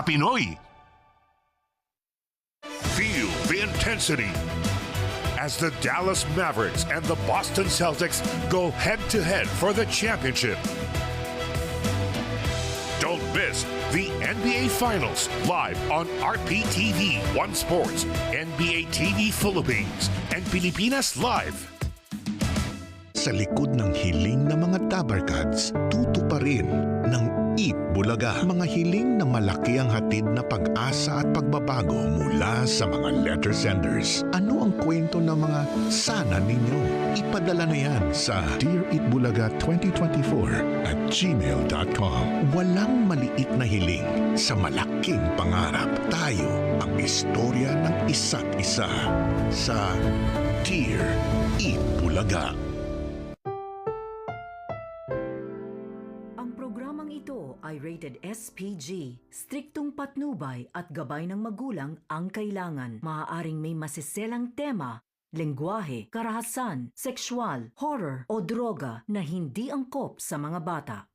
sa Pinoy. Feel the intensity as the Dallas Mavericks and the Boston Celtics go head-to-head for the championship. Don't miss the NBA Finals live on RPTV, One Sports, NBA TV Philippines, and Pilipinas Live. Sa likod ng hiling ng mga Tabarkads, tutuparin ng Eat Bulaga. Mga hiling na malaki ang hatid na pag-asa at pagbabago mula sa mga letter senders. Ano ang kwento ng mga sana ninyo? Ipadala na yan sa deareatbulaga2024@gmail.com. Walang maliit na hiling sa malaking pangarap. Tayo ang istorya ng isa't isa sa Dear Eat Bulaga. Ito ay rated SPG. Striktong patnubay at gabay ng magulang ang kailangan. Maaaring may masiselang tema, lengguwahe, karahasan, sexual, horror o droga na hindi angkop sa mga bata.